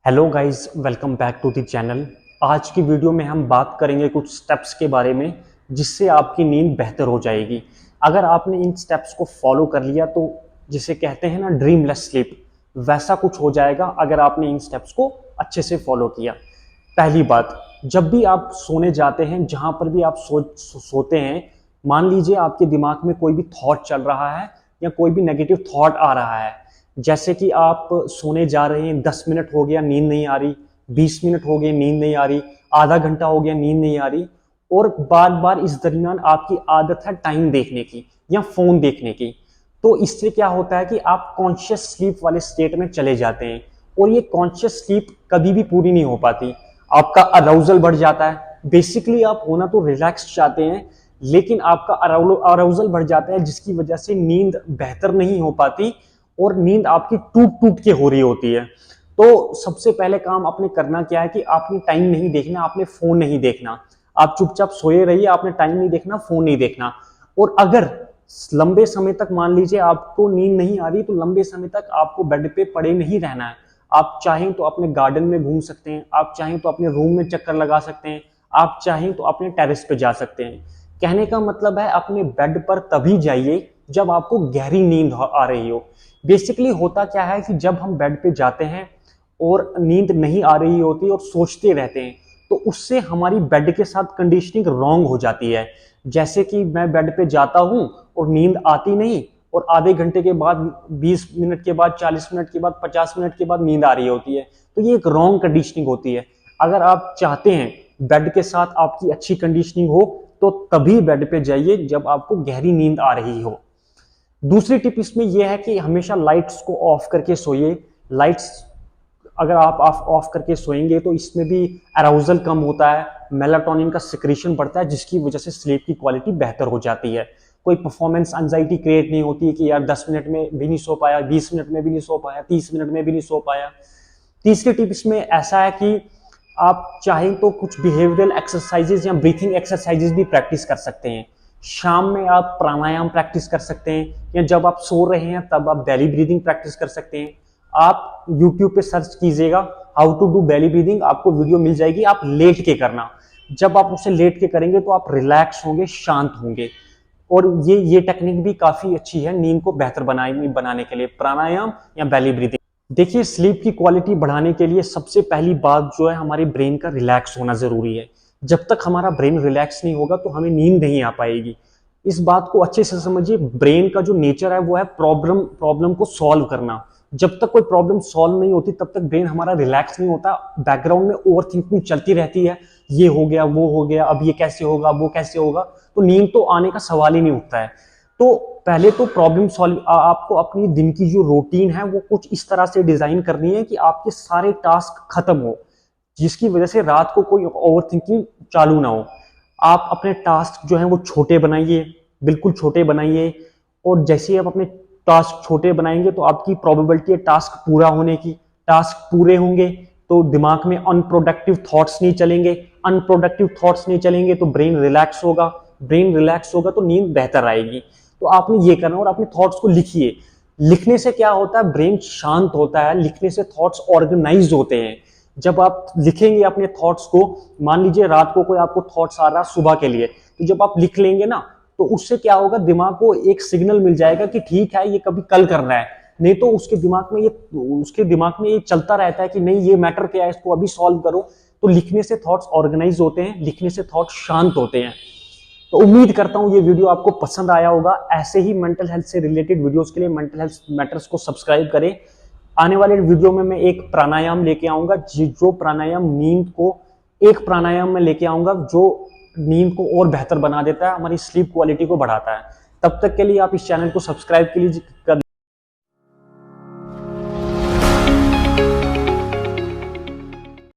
Hello guys, welcome back to the channel. आज की video में हम बात करेंगे कुछ स्टेप्स के बारे में जिससे आपकी नींद बेहतर हो जाएगी। अगर आपने इन स्टेप्स को फॉलो कर लिया तो जिसे कहते हैं ना ड्रीमलेस स्लीप, वैसा कुछ हो जाएगा अगर आपने इन स्टेप्स को अच्छे से फॉलो किया। पहली बात, जब भी आप सोने जाते हैं, जहां पर भी आप सोते हैं, मान लीजिए आपके दिमाग में कोई भी थॉट चल रहा है या कोई भी नेगेटिव थॉट आ रहा है। जैसे कि आप सोने जा रहे हैं, 10 मिनट हो गया नींद नहीं आ रही, 20 मिनट हो गए नींद नहीं आ रही, आधा घंटा हो गया नींद नहीं आ रही, और बार बार इस दरमियान आपकी आदत है टाइम देखने की या फोन देखने की। तो इससे क्या होता है कि आप कॉन्शियस स्लीप वाले स्टेट में चले जाते हैं और ये कॉन्शियस स्लीप कभी भी पूरी नहीं हो पाती। आपका अराउजल बढ़ जाता है। बेसिकली आप होना तो रिलैक्स चाहते हैं, लेकिन आपका अराउजल बढ़ जाता है जिसकी वजह से नींद बेहतर नहीं हो पाती और नींद आपकी टूट टूट के हो रही होती है। तो सबसे पहले काम आपने करना क्या है कि आपने टाइम नहीं देखना, आपने फोन नहीं देखना। आप चुपचाप सोए रहिए, आपने टाइम नहीं देखना, फोन नहीं देखना। और अगर लंबे समय तक मान लीजिए आपको नींद नहीं आ रही, तो लंबे समय तक आपको बेड पे पड़े नहीं रहना है। आप चाहें तो अपने गार्डन में घूम सकते हैं, आप चाहें तो अपने रूम में चक्कर लगा सकते हैं, आप चाहें तो अपने टेरेस पे जा सकते हैं। कहने का मतलब है अपने बेड पर तभी जाइए जब आपको गहरी नींद आ रही हो। बेसिकली होता क्या है कि जब हम बेड पे जाते हैं और नींद नहीं आ रही होती और सोचते रहते हैं, तो उससे हमारी बेड के साथ कंडीशनिंग रॉन्ग हो जाती है। जैसे कि मैं बेड पे जाता हूं और नींद आती नहीं, और आधे घंटे के बाद, 20 मिनट के बाद, 40 मिनट के बाद, 50 मिनट के बाद नींद आ रही होती है, तो ये एक रॉन्ग कंडीशनिंग होती है। अगर आप चाहते हैं बेड के साथ आपकी अच्छी कंडीशनिंग हो, तो तभी बेड पे जाइए जब आपको गहरी नींद आ रही हो। दूसरी टिप इसमें यह है कि हमेशा लाइट्स को ऑफ करके सोइए। लाइट्स अगर आप ऑफ करके सोएंगे तो इसमें भी अराउजल कम होता है, मेलाटोनिन का सिक्रीशन बढ़ता है, जिसकी वजह से स्लीप की क्वालिटी बेहतर हो जाती है। कोई परफॉर्मेंस एंजाइटी क्रिएट नहीं होती है कि यार 10 मिनट में भी नहीं सो पाया, 20 मिनट में भी नहीं सो पाया, 30 मिनट में भी नहीं सो पाया। तीसरी टिप इसमें ऐसा है कि आप चाहें तो कुछ बिहेवियरल एक्सरसाइजेज या ब्रीथिंग एक्सरसाइजेज भी प्रैक्टिस कर सकते हैं। शाम में आप प्राणायाम प्रैक्टिस कर सकते हैं, या जब आप सो रहे हैं तब आप बेली ब्रीदिंग प्रैक्टिस कर सकते हैं। आप YouTube पे सर्च कीजिएगा how to do belly breathing, आपको वीडियो मिल जाएगी। आप लेट के करना। जब आप उसे लेट के करेंगे तो आप रिलैक्स होंगे, शांत होंगे। और ये टेक्निक भी काफी अच्छी है नींद को बेहतर बनाने के लिए, प्राणायाम या बेली ब्रीदिंग। देखिए, स्लीप की क्वालिटी बढ़ाने के लिए सबसे पहली बात जो है, हमारे ब्रेन का रिलैक्स होना जरूरी है। जब तक हमारा ब्रेन रिलैक्स नहीं होगा तो हमें नींद नहीं आ पाएगी। इस बात को अच्छे से समझिए, ब्रेन का जो नेचर है वो है प्रॉब्लम प्रॉब्लम को सॉल्व करना। जब तक कोई प्रॉब्लम सॉल्व नहीं होती तब तक ब्रेन हमारा रिलैक्स नहीं होता। बैकग्राउंड में ओवर थिंकिंग चलती रहती है, ये हो गया, वो हो गया, अब ये कैसे होगा, वो कैसे होगा, तो नींद तो आने का सवाल ही नहीं उठता है। तो पहले तो प्रॉब्लम सॉल्व, आपको अपनी दिन की जो रूटीन है वो कुछ इस तरह से डिजाइन करनी है कि आपके सारे टास्क खत्म हो, जिसकी वजह से रात को कोई ओवर थिंकिंग चालू ना हो। आप अपने टास्क जो है वो छोटे बनाइए, बिल्कुल छोटे बनाइए। और जैसे ही आप अपने टास्क छोटे बनाएंगे तो आपकी प्रोबेबिलिटी है टास्क पूरा होने की। टास्क पूरे होंगे तो दिमाग में अनप्रोडक्टिव थॉट्स नहीं चलेंगे। अनप्रोडक्टिव थॉट्स नहीं चलेंगे तो ब्रेन रिलैक्स होगा। ब्रेन रिलैक्स होगा तो नींद बेहतर आएगी। तो आपने ये करना, और अपने थॉट्स को लिखिए। लिखने से क्या होता है, ब्रेन शांत होता है, लिखने से थॉट्स ऑर्गेनाइज होते हैं। जब आप लिखेंगे अपने थॉट्स को, मान लीजिए रात को कोई आपको थॉट्स आ रहा सुबह के लिए, तो जब आप लिख लेंगे ना, तो उससे क्या होगा, दिमाग को एक सिग्नल मिल जाएगा कि ठीक है ये कभी कल करना है। नहीं तो उसके दिमाग में ये चलता रहता है कि नहीं ये मैटर क्या है, इसको अभी सॉल्व करो। तो लिखने से थॉट्स ऑर्गेनाइज होते हैं, लिखने से थॉट्स शांत होते हैं। तो उम्मीद करता हूं ये वीडियो आपको पसंद आया होगा। ऐसे ही मेंटल हेल्थ से रिलेटेड वीडियोस के लिए मेंटल हेल्थ मैटर्स को सब्सक्राइब करें। आने वाले वीडियो में मैं एक प्राणायाम लेके आऊंगा, जो प्राणायाम नींद को, एक प्राणायाम में लेके आऊंगा जो नींद को और बेहतर बना देता है, हमारी स्लीप क्वालिटी को बढ़ाता है। तब तक के लिए आप इस चैनल को सब्सक्राइब कर